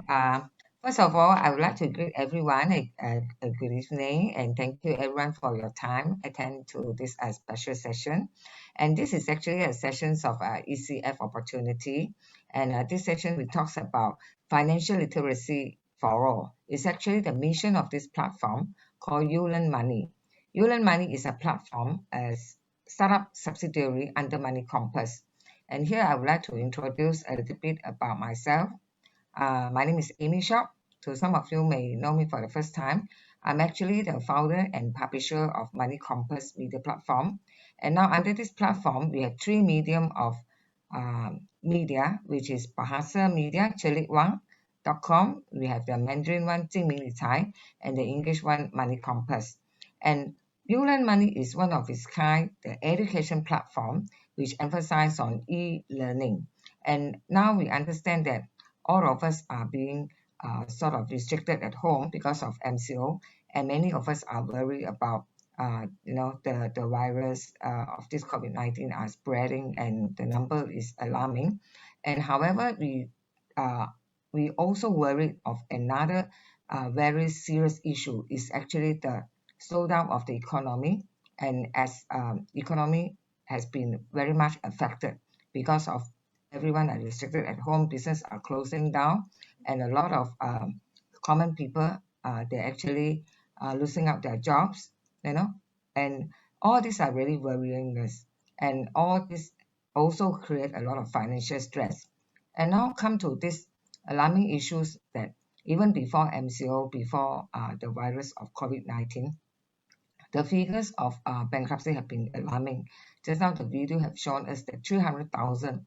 Uh, First of all, I would like to greet everyone a good evening and thank you everyone for your time attend to this special session. And this is actually a session of ECF opportunity. And this session we talks about financial literacy for all. It's actually the mission of this platform called uLearnMoney. uLearnMoney is a platform as startup subsidiary under Money Compass. And here I would like to introduce a little bit about myself. My name is Seok. So some of you may know me for the first time. I'm actually the founder and publisher of Money Compass media platform. And now under this platform, we have three medium of media, which is Bahasa Media, chelicwang.com. We have the Mandarin one, Jingming Licai, and the English one, Money Compass. And uLearnMoney is one of its kind, the education platform, which emphasizes on e-learning. And now we understand that all of us are being sort of restricted at home because of MCO, and many of us are worried about the virus of this COVID-19 are spreading and the number is alarming. And however, we also worried of another very serious issue is actually the slowdown of the economy, and as economy has been very much affected because of everyone are restricted at home, business are closing down, and a lot of common people they're actually losing out their jobs, and all these are really worrying us, and all this also create a lot of financial stress. And now come to this alarming issues that even before MCO, before the virus of COVID-19, the figures of bankruptcy have been alarming. Just now the video have shown us that 300,000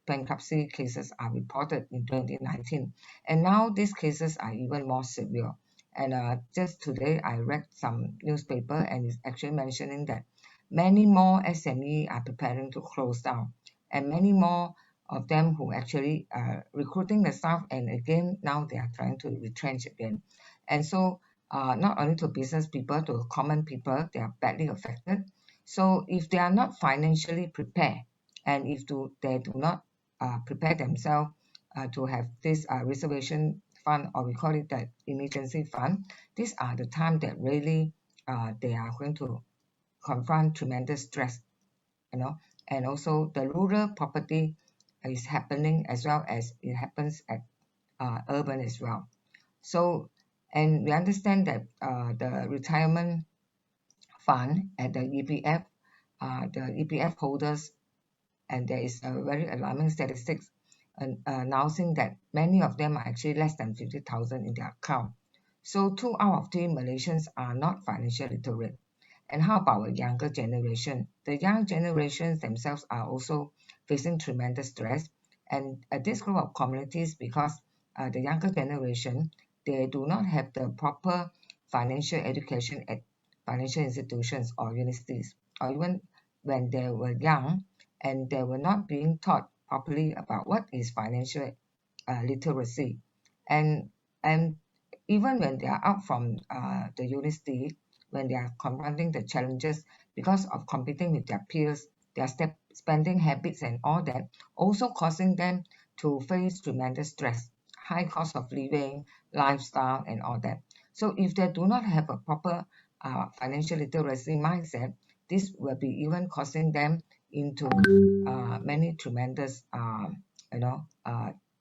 bankruptcy cases are reported in 2019. And now these cases are even more severe. And just today I read some newspaper and it's actually mentioning that many more SME are preparing to close down, and many more of them who actually recruiting the staff, and again now they are trying to retrench again. And so not only to business people, to common people, they are badly affected. So if they are not financially prepared, and if they do not prepare themselves to have this reservation fund, or we call it the emergency fund, these are the time that really they are going to confront tremendous stress, and also the rural property is happening as well as it happens at urban as well. So, and we understand that the retirement fund at the EPF holders, and there is a very alarming statistics announcing that many of them are actually less than 50,000 in their account. So 2 out of 3 Malaysians are not financially literate. And how about a younger generation? The young generations themselves are also facing tremendous stress. And this group of communities, because the younger generation, they do not have the proper financial education at financial institutions or universities, or even when they were young, and they were not being taught properly about what is financial literacy. And even when they are out from the university, when they are confronting the challenges because of competing with their peers, their spending habits and all that, also causing them to face tremendous stress, high cost of living, lifestyle, and all that. So if they do not have a proper financial literacy mindset, this will be even causing them into many tremendous,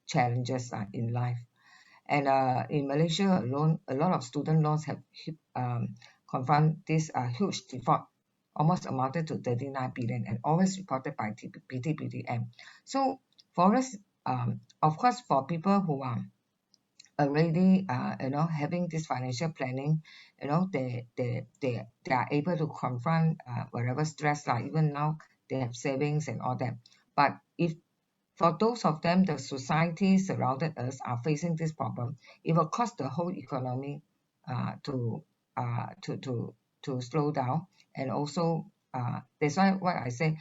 challenges in life. And in Malaysia alone, a lot of student loans have confront this huge default, almost amounted to 39 billion, and always reported by PTPTM. So for us, of course, for people who are already having this financial planning, they are able to confront whatever stress, like even now they have savings and all that. But if for those of them, the society surrounded us are facing this problem, it will cause the whole economy to slow down. And also that's why what I say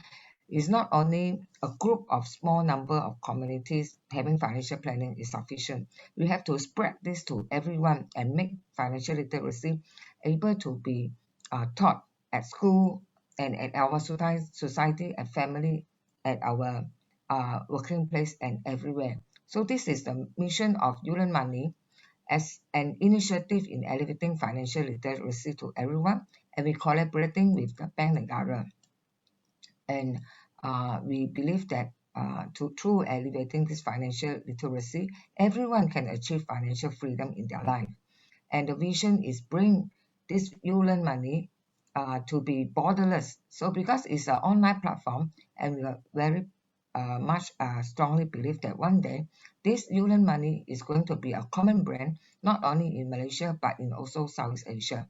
is not only a group of small number of communities having financial planning is sufficient. We have to spread this to everyone and make financial literacy able to be taught at school and at our society, at family, at our working place, and everywhere. So this is the mission of uLearnMoney as an initiative in elevating financial literacy to everyone, and we collaborating with the Bank Negara. And we believe that through elevating this financial literacy, everyone can achieve financial freedom in their life. And the vision is bring this uLearnMoney to be borderless. So because it's an online platform, and we are very much strongly believe that one day this uLearnMoney is going to be a common brand, not only in Malaysia but in also Southeast Asia.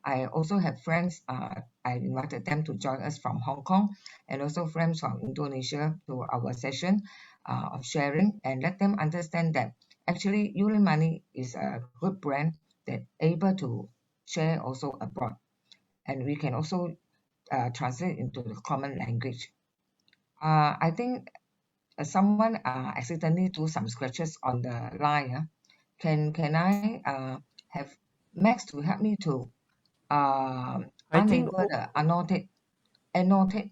I also have friends, I invited them to join us from Hong Kong, and also friends from Indonesia to our session of sharing, and let them understand that actually uLearnMoney is a good brand that able to share also abroad, and we can also translate into the common language. I think someone accidentally do some scratches on the line. Can I have Max to help me to I think enable the annotate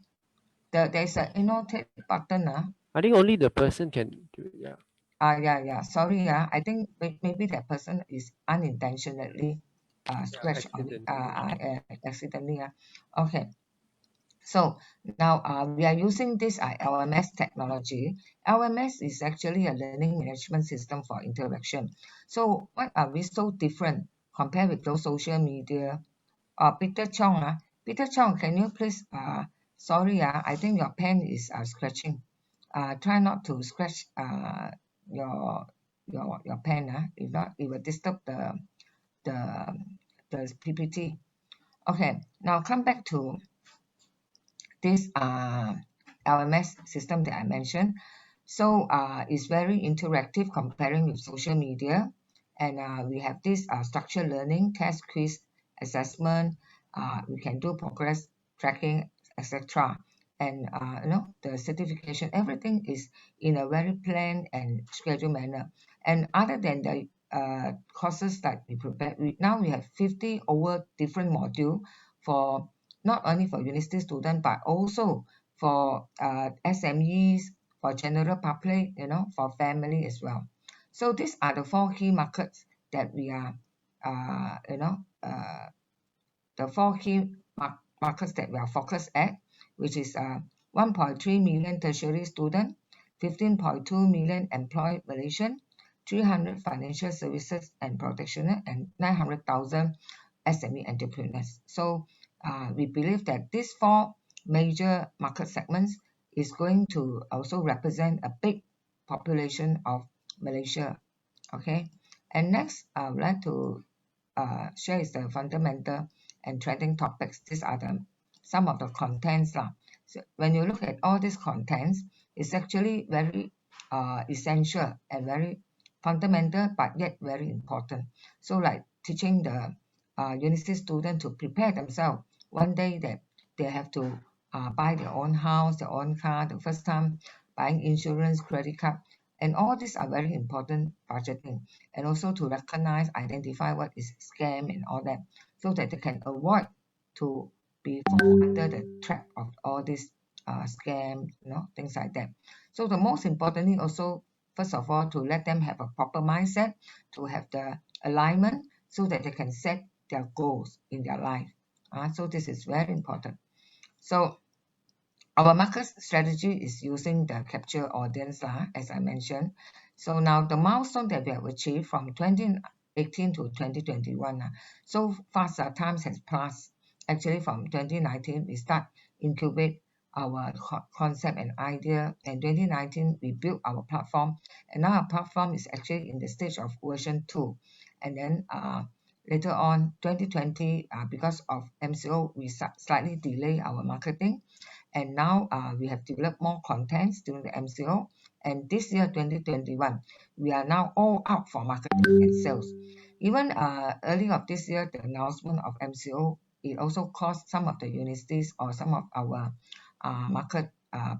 there's an annotate button. I think only the person can do it. Yeah. Yeah, sorry. I think maybe that person is unintentionally Yeah, scratch on it accidentally. accidentally. Okay. So now we are using this LMS technology. LMS is actually a learning management system for interaction. So what are we so different compared with those social media? Peter Chong, Peter Chong, can you please, sorry, I think your pen is scratching. Try not to scratch your your pen. If not, it will disturb the the PPT. Okay, now come back to this LMS system that I mentioned. So it's very interactive comparing with social media. And we have this structured learning, test, quiz, assessment. We can do progress tracking, etc. And the certification, everything is in a very planned and scheduled manner. And other than the courses that we prepare, now we have 50 over different modules for not only for university students but also for SMEs, for general public, for family as well. So these are the four key markets that we are, the four key markets that we are focused at, which is 1.3 million tertiary students, 15.2 million employed Malaysian, 300 financial services and practitioners, and 900,000 SME entrepreneurs. So we believe that these four major market segments is going to also represent a big population of Malaysia. Okay, and next I would like to share is the fundamental and trending topics. These are some of the contents lah. So when you look at all these contents, it's actually very essential and very fundamental, but yet very important. So like teaching the university student to prepare themselves one day that they have to buy their own house, their own car, the first time buying insurance, credit card, and all these are very important budgeting, and also to recognize, identify what is scam and all that, so that they can avoid to be fall under the trap of all these scam, things like that. So the most importantly also, first of all, to let them have a proper mindset, to have the alignment so that they can set their goals in their life. So this is very important. So our market strategy is using the capture audience, as I mentioned. So now the milestone that we have achieved from 2018 to 2021, so fast times has passed. Actually, from 2019, we start incubate our concept and idea. And 2019, we built our platform. And now our platform is actually in the stage of version 2. And then later on, 2020, because of MCO, we slightly delay our marketing, and now we have developed more contents during the MCO. And this year, 2021, we are now all out for marketing and sales. Even early of this year, the announcement of MCO, it also caused some of the universities or some of our market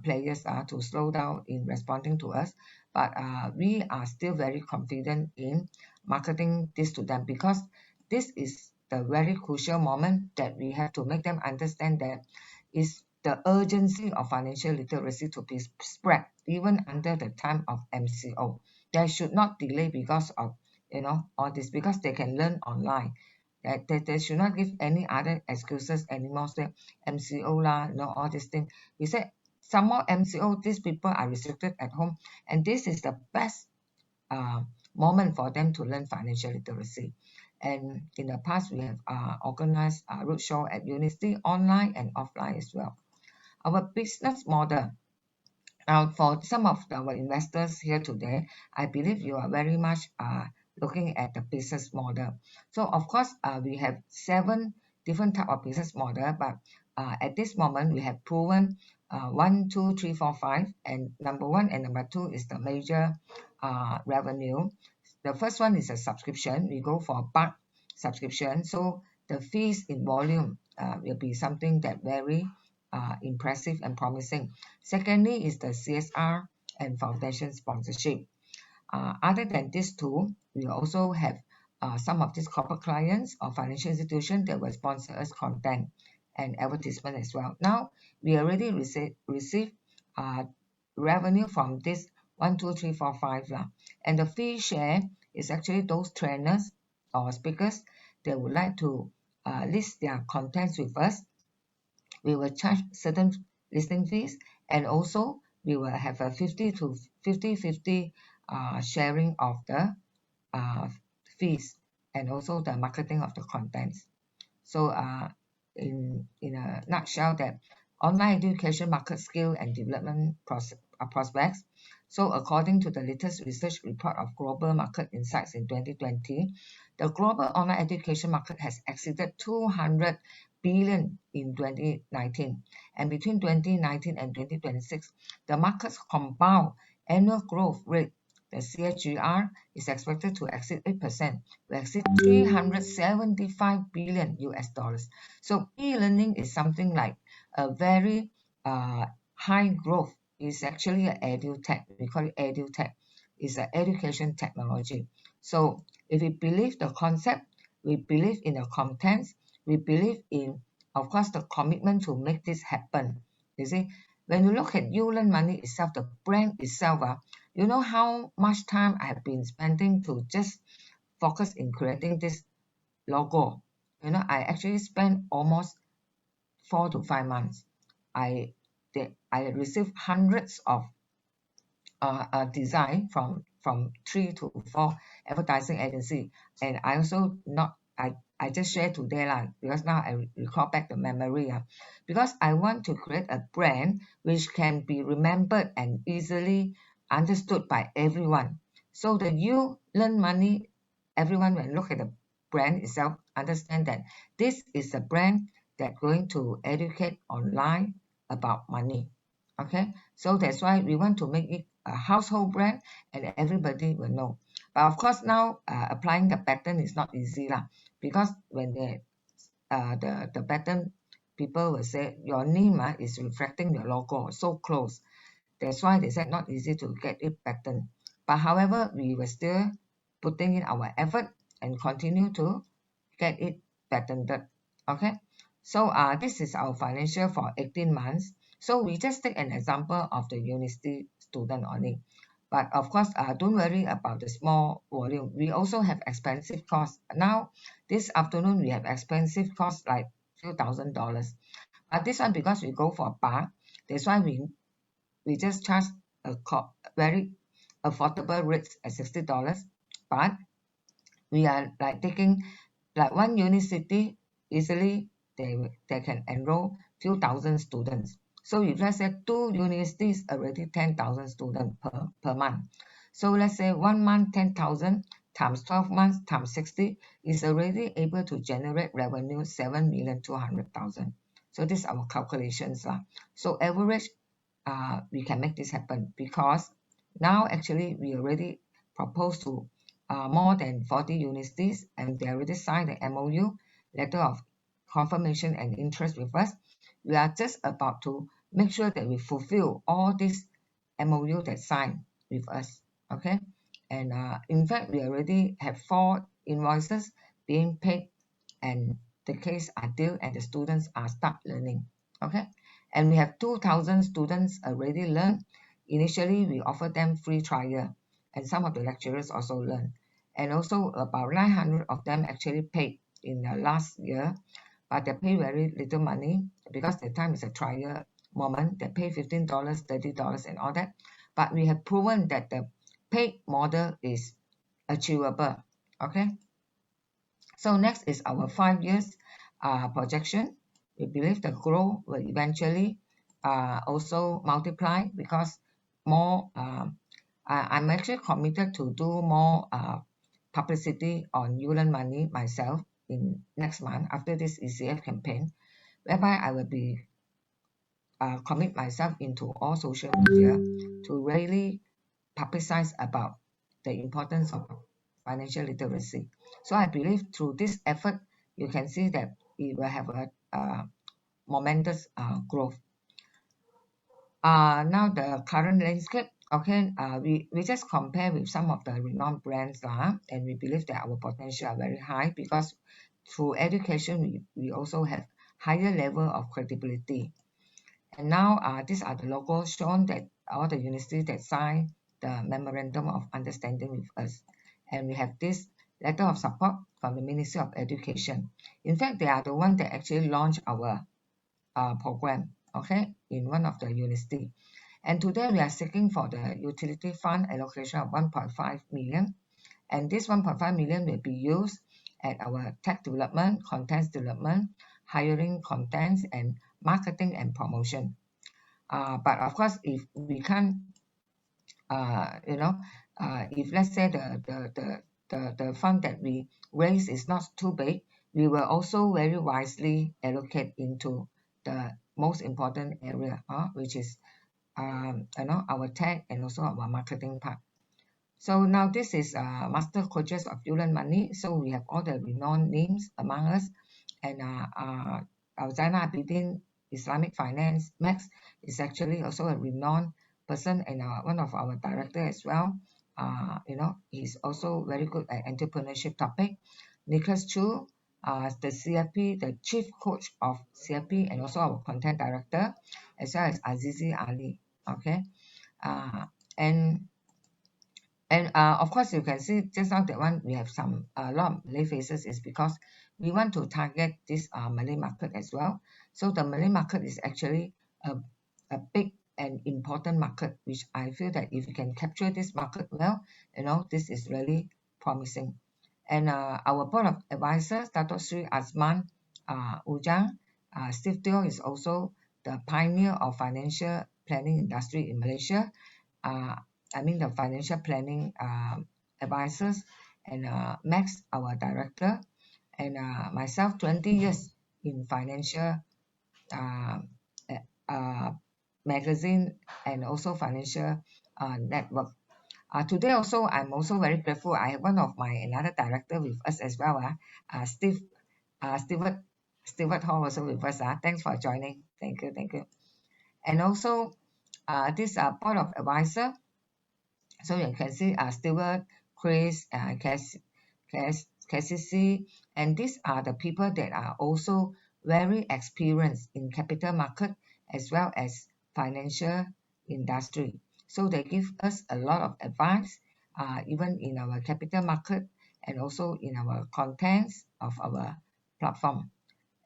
players to slow down in responding to us. But we are still very confident in marketing this to them, because this is the very crucial moment that we have to make them understand that is the urgency of financial literacy to be spread even under the time of MCO. there should not delay because of all this, because they can learn online. That they should not give any other excuses anymore. Say MCO lah, all these things. We said some more MCO. These people are restricted at home, and this is the best uh, moment for them to learn financial literacy. And in the past, we have organized a roadshow at university, online and offline as well. Our business model. Now, for some of our investors here today, I believe you are very much looking at the business model. So, of course, we have 7 different type of business model, but at this moment, we have proven 1, 2, 3, 4, 5, and number 1 and number 2 is the major revenue. The first one is a subscription. We go for a bulk subscription, so the fees in volume will be something that very impressive and promising. Secondly is the CSR and foundation sponsorship. Other than these two, we also have some of these corporate clients or financial institutions that will sponsor us content and advertisement as well. Now, we already receive revenue from this 1, 2, 3, 4, 5 lah. And the fee share is actually those trainers or speakers that would like to list their contents with us. We will charge certain listing fees, and also we will have a 50 to 50 sharing of the uh, fees and also the marketing of the contents. So in a nutshell, that online education market scale and development prospects. So according to the latest research report of Global Market Insights in 2020, the global online education market has exceeded 200 billion in 2019, and between 2019 and 2026, the market's compound annual growth rate, the CAGR, is expected to exceed 8%, will exceed 375 billion US dollars. So e-learning is something like a very high growth. It's actually an edutech. We call it edutech. It's an education technology. So if we believe the concept, we believe in the contents, we believe in, of course, the commitment to make this happen. You see, when you look at uLearnMoney itself, the brand itself, you know how much time I have been spending to just focus in creating this logo. I actually spent almost 4 to 5 months. I received hundreds of design from 3 to 4 advertising agency, and I also not I just share today lah, because now I recall back the memory because I want to create a brand which can be remembered and easily understood by everyone. So the uLearnMoney, everyone when look at the brand itself understand that this is a brand that going to educate online about money. Okay, so that's why we want to make it a household brand and everybody will know. But of course now applying the pattern is not easy lah, because when the pattern, people will say your name is reflecting your logo so close. That's why they said not easy to get it pattern. But however, we were still putting in our effort and continue to get it patented. Okay, so this is our financial for 18 months. So we just take an example of the university student only. But of course, don't worry about the small volume. We also have expensive costs. Now, this afternoon, we have expensive costs like few $1,000. But this one, because we go for a bar, that's why we just charge a very affordable rates at $60. But we are like taking like one university, easily they can enroll few thousand students. So if let's say 2 universities, already 10,000 students per month. So let's say 1 month 10,000 times 12 months times 60 is already able to generate revenue 7,200,000. So this is our calculations lah. So average we can make this happen, because now actually we already propose to more than 40 universities, and they already signed the MOU, letter of confirmation and interest with us. We are just about to make sure that we fulfill all these MOU that signed with us. Okay, and in fact, we already have 4 invoices being paid, and the case are due, and the students are start learning. Okay, and we have 2,000 students already learned. Initially, we offer them free trial. and some of the lecturers also learn. And also about 900 of them actually paid in the last year, but they pay very little money because the time is a trial moment. They pay $15, $30 and all that. But we have proven that the paid model is achievable. Okay. So next is our 5 years projection. We believe the growth will eventually also multiply because more. I'm actually committed to do more publicity on uLearnMoney myself in next month after this ECF campaign, whereby I will be commit myself into all social media to really publicize about the importance of financial literacy. So I believe through this effort, you can see that it will have a momentous growth. Now the current landscape, okay, we just compare with some of the renowned brands, and we believe that our potential are very high because through education, we also have higher level of credibility. And now these are the logos shown that all the universities that signed the memorandum of understanding with us. And we have this letter of support from the Ministry of Education. In fact, they are the one that actually launched our program, okay, in one of the university. And today we are seeking for the utility fund allocation of 1.5 million. And this 1.5 million will be used at our tech development, contents development, hiring contents, and marketing and promotion. But of course, if we can't, if let's say the fund that we raise is not too big, we will also very wisely allocate into the most important area, which is our tech and also our marketing part. So now this is master coaches of uLearnMoney. So we have all the renowned names among us, and Zainal Abidin, Islamic Finance. Max is actually also a renowned person and one of our director as well. He's also very good at entrepreneurship topic. Nicholas Chu, the CFP, the chief coach of CFP, and also our content director, as well as Azizi Ali. Okay, and of course, you can see just now that one we have a lot of Malay faces is because we want to target this Malay market as well. So the Malay market is actually a big and important market, which I feel that if you can capture this market well, this is really promising. And our board of advisors, Dato Sri Azman Ujang, Steve Teo is also the pioneer of financial planning industry in Malaysia. The financial planning advisors, and Max, our director, and myself, 20 years in financial magazine and also financial network. Today also, I'm also very grateful. I have one of my another director with us as well, Stewart Hall also with us. Thanks for joining. Thank you. And also, this board of advisor. So you can see Stewart, Chris, Cassie, and these are the people that are also very experienced in capital market as well as financial industry. So they give us a lot of advice, even in our capital market and also in our contents of our platform.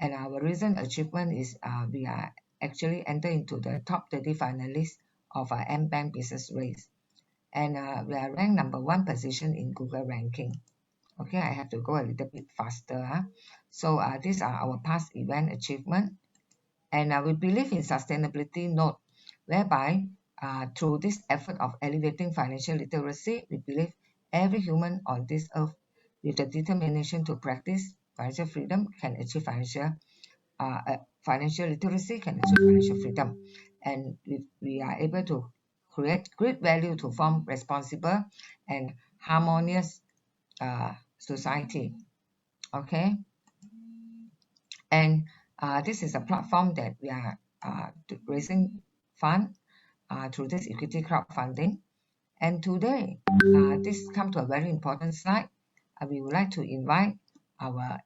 And our recent achievement is we are actually enter into the top 30 finalists of our M-Bank business race. And we are ranked number 1 position in Google ranking. Okay, I have to go a little bit faster. So these are our past event achievement. And we believe in sustainability note, whereby through this effort of elevating financial literacy, we believe every human on this earth with the determination to practice financial freedom can achieve financial literacy, can achieve financial freedom. And we are able to create great value to form responsible and harmonious society. Okay, and this is a platform that we are raising fund through this equity crowdfunding. And today, this come to a very important slide. We would like to invite our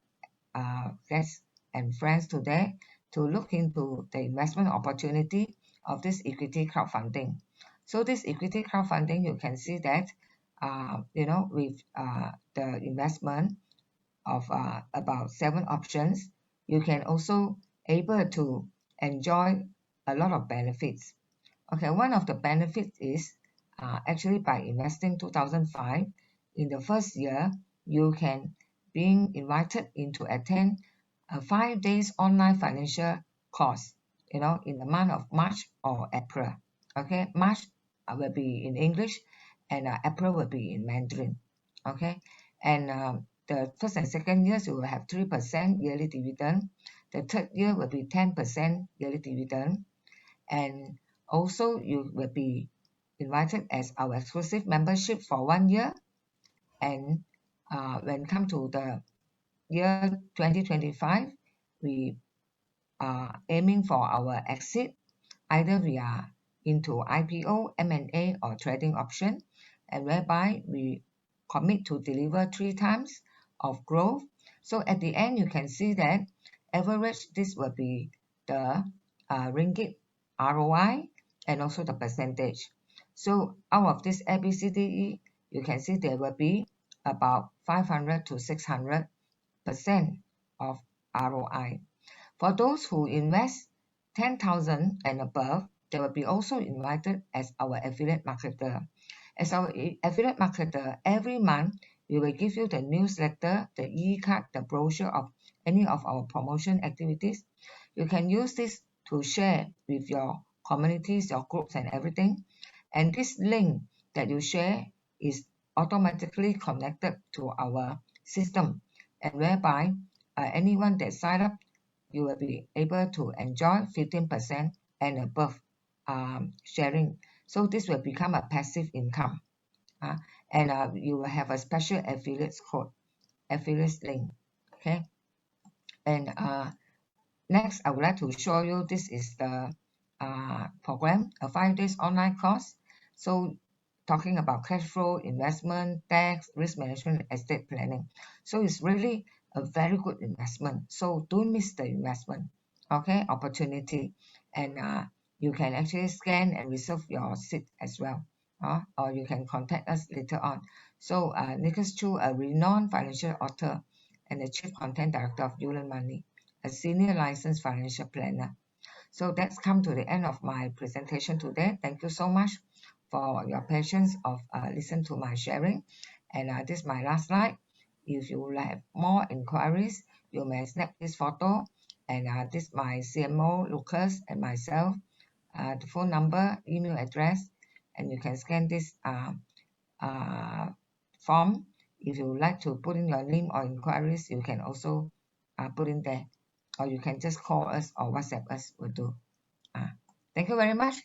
guests and friends today to look into the investment opportunity of this equity crowdfunding. So this equity crowdfunding, you can see that with the investment of about 7 options, you can also able to enjoy a lot of benefits. Okay, one of the benefits is actually by investing 2005, in the first year, you can being invited into attend a 5 days online financial course, in the month of March or April. Okay, March will be in English and April will be in Mandarin. Okay, and the first and second years you will have 3% yearly dividend. The third year will be 10% yearly dividend, and also you will be invited as our exclusive membership for 1 year. And when come to the year 2025, we are aiming for our exit. Either we are into IPO, M&A, or trading option, and whereby we commit to deliver 3 times of growth. So at the end, you can see that average, this will be the ringgit ROI and also the percentage. So out of this ABCDE, you can see there will be about 500 to 600% of ROI. For those who invest 10,000 and above, they will be also invited as our affiliate marketer. As our affiliate marketer, every month we will give you the newsletter, the e-card, the brochure of any of our promotion activities. You can use this to share with your communities, your groups, and everything. And this link that you share is automatically connected to our system, and whereby anyone that sign up, you will be able to enjoy 15% and above sharing. So this will become a passive income. And you will have a special affiliates code, affiliates link. Okay. And next, I would like to show you, this is the program, a 5 days online course. So talking about cash flow, investment, tax, risk management, estate planning. So it's really a very good investment. So don't miss the investment, okay, opportunity. And you can actually scan and reserve your seat as well. Or you can contact us later on. So Nicholas Chu, a renowned financial author and the Chief Content Director of uLearnMoney, a senior licensed financial planner. So that's come to the end of my presentation today. Thank you so much for your patience of listen to my sharing. And this is my last slide. If you would have more inquiries, you may snap this photo. And this is my CMO, Lucas, and myself, the phone number, email address, and you can scan this form. If you would like to put in your name or inquiries, you can also put in there, or you can just call us or WhatsApp us will do. Thank you very much.